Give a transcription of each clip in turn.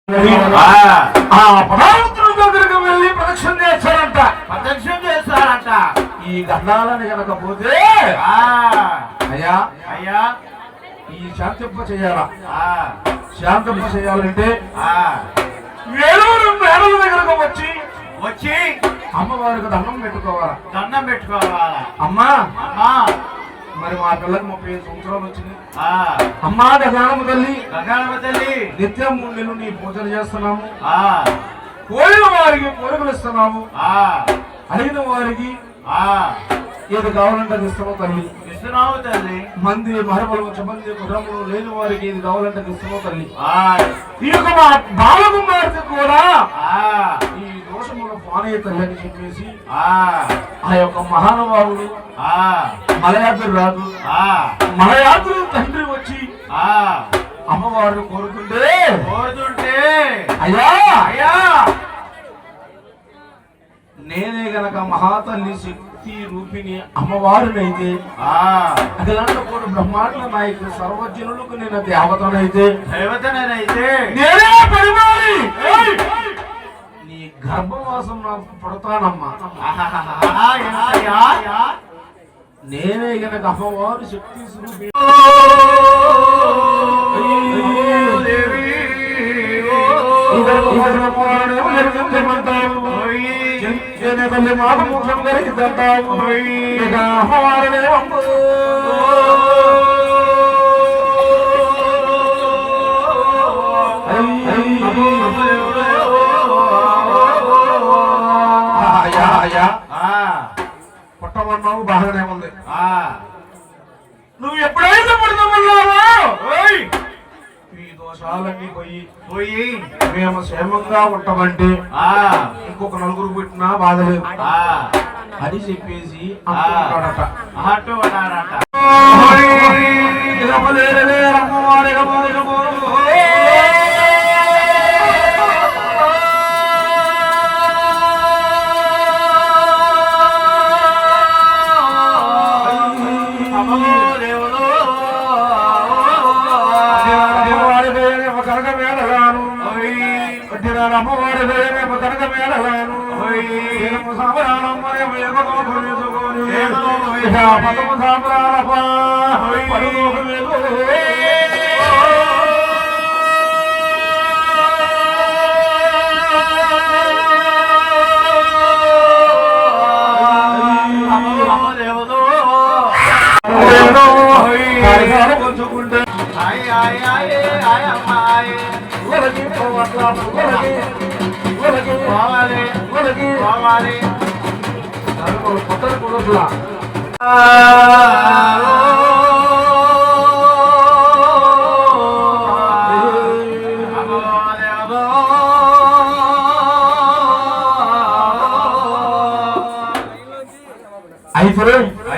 పదార్థుల దగ్గరకు వెళ్ళి ప్రదక్షిణ చేస్తారంట. ఈ గండాలని కనుక పోతే అయ్యా అయ్యా ఈ శాంతింప చేయాలా? శాంతింప చేయాలంటే మేడల దగ్గరకు వచ్చి అమ్మవారికి దండం పెట్టుకోవాలా. అమ్మా మరి మా పిల్లకి 35 సంవత్సరాలు వచ్చింది. అమ్మా గజానమ్మ తల్లి నిత్యం 3 నెలలు నీ పూజలు చేస్తున్నాము. కోరిన వారికి కోరికలు ఇస్తున్నాము. అడిగిన వారికి ఏది కావాలంటే అది ఇస్తున్నావు తల్లి. మంది మరబలు మంది కుటుంబంలో లేని వారికి ఏది కావాలంటే అది ఇస్తున్నావు తల్లి. ఈ యొక్క మా బాలకుమార్తె కూడా ఈ దోషముల పానయ్య తల్లి అని చెప్పేసి ఆ యొక్క మహానుభావుడు మలయాత్రి రాదు మలయాత్రి తండ్రి వచ్చి అమ్మవారిని కోరుతుంటే అయ్యా అయ్యా నేనే గనక మహాతల్లి శక్తి రూపిణి అమ్మవారినైతే అఖిలాండ బ్రహ్మాండ నాయకుడు సర్వజనులకు నేను దేవతనైతే నేనే పరిమాణి నీ గర్భవాసం నాకు పడతానమ్మా. నేనే గనక అమ్మవారు శక్తి స్వరూపిణి తల్లి మాకు ముఖం కలిగిద్దాము ఇక అమ్మవారినే పుట్టమన్నావు బాగానే ఉంది. నువ్వు ఎప్పుడైతే పుడతామన్నావో ఈ దోషాలన్నీ పోయి మేము క్షేమంగా ఉంటామంటే ఇంకొక 4 పుట్టినా బాధలేదు అని చెప్పేసి అంటున్నాడట. అమ్మవారి కనుక మేడగాను పంచుకుంటే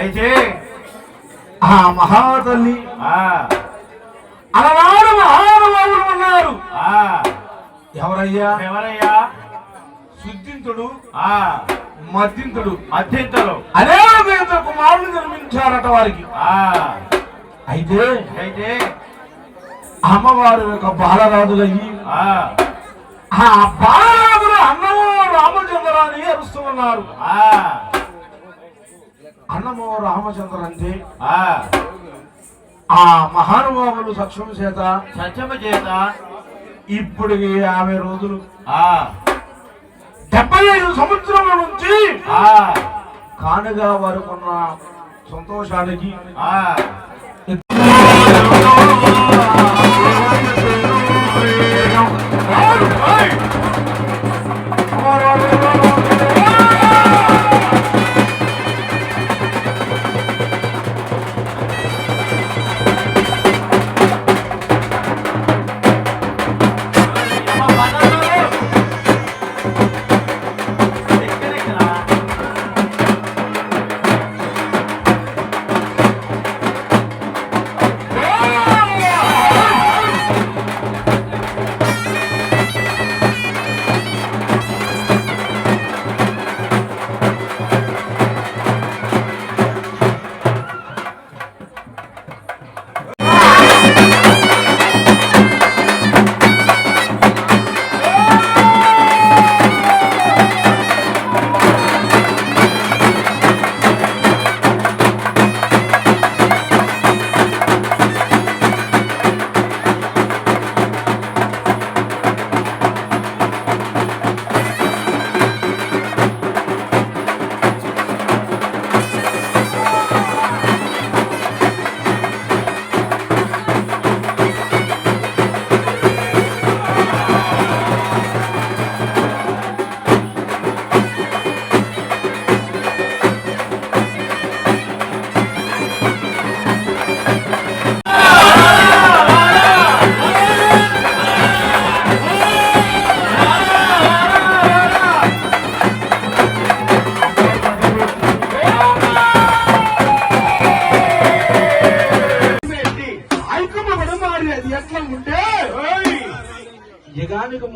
అయితే ఆ మహాతల్లి అలవారు మహానుభావులు ఉన్నారు. ఎవరయ్యా? శుద్ధింతుడు మద్దింతుడు అనేక కుమారులు జన్మించారట వారికి. అయితే అమ్మవారు యొక్క బాలరాజులయ్యి ఆ బాలరాజులు అన్నమో రామచంద్ర అని అరుస్తూ ఉన్నారు. అన్నమో రామచంద్ర అంటే ఆ మహానుభావులు సత్యము చేత ఇప్పుడు 50 రోజులు 75 సంవత్సరాల నుంచి కానుగా వారుకున్న సంతోషానికి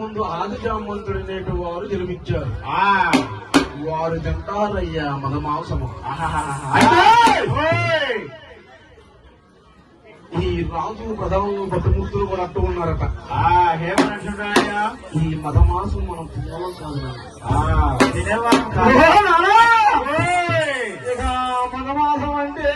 ముందు ఆది జామంతుడు అనేటి వారు జన్మించారు. వారు తింటారయ్యా మదమాంసము. ఈ రాజు ప్రధానులు పట్టుమూర్తులు కూడా అట్టు ఉన్నారట. ఈ మదమాంసం మనం తినడం కాదు. మదమాంసం అంటే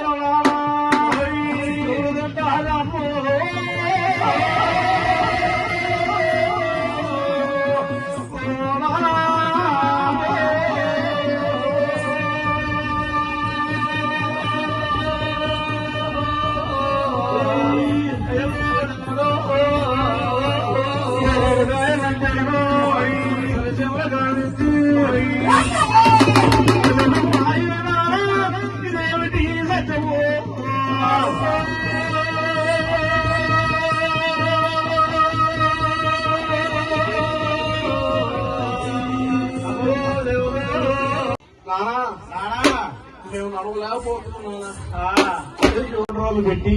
మేము నడవలేకపోతున్నాను పెట్టి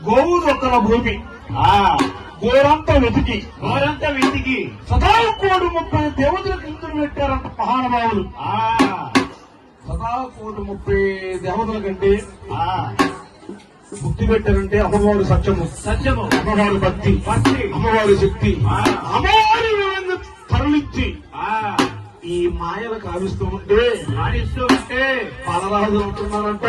గోవు దొక్కల భూమి గోరంతా వెతికి సదాకోటి 30 దేవతల కిందలు పెట్టారంట మహానుభావులు. సదాకోటి 30 దేవతల కంటే బుద్ధి పెట్టారంటే అమ్మవారి సత్యము, అమ్మవారి భక్తి, అమ్మవారి శక్తి, అమ్మవారి తరలించి ఈ మాయలు కావిస్తూ ఉంటే పాలరాజు ఉంటున్నారంట.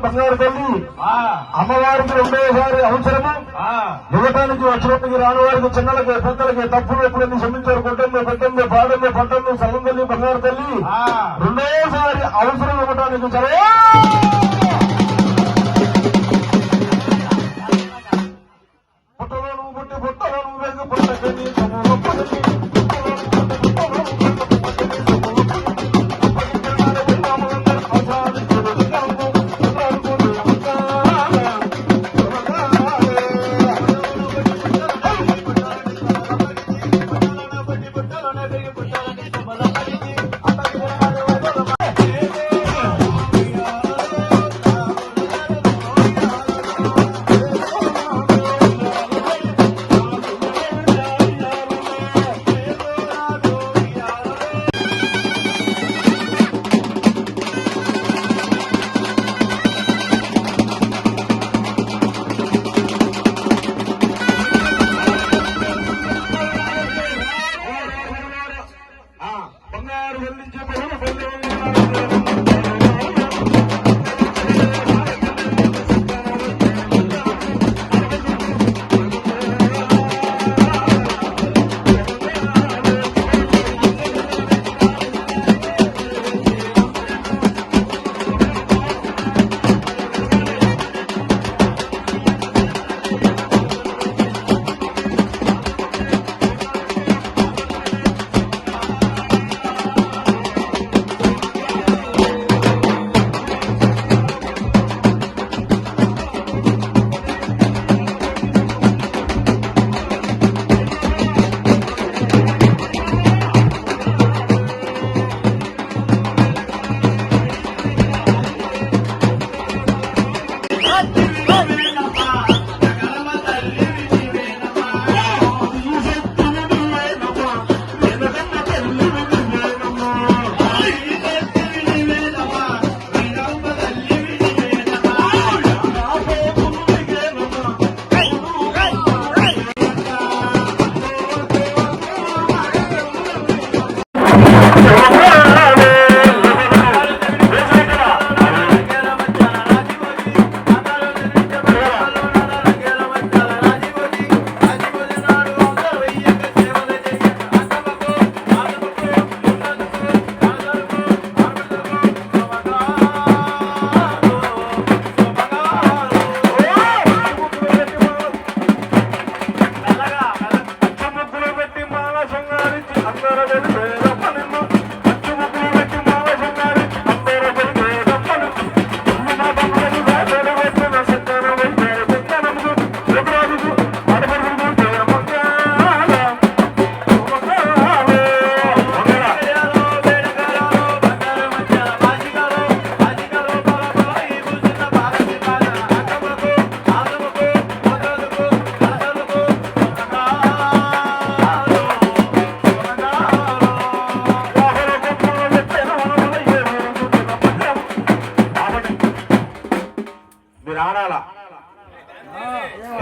బంగారు తల్లి అమ్మవారికి రెండోసారి అవసరము. యువటానికి వచ్చినట్టుకి రాని వారికి చిన్నలకి పెద్దలకి తప్పులు ఎప్పుడైనా క్షమించారు. కొట్టండి పెట్టండి పాడండి పట్టండి సలం తల్లి బంగారు తల్లి రెండోసారి అవసరం ఇవ్వటానికి సరే పుట్టలో నువ్వు పుట్టి పుట్టలో నువ్వు వెళ్తూ పుట్టకండి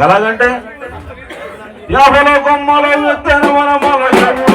ఎలాగంటే యాభలో కొమ్మల విత్తన వనమల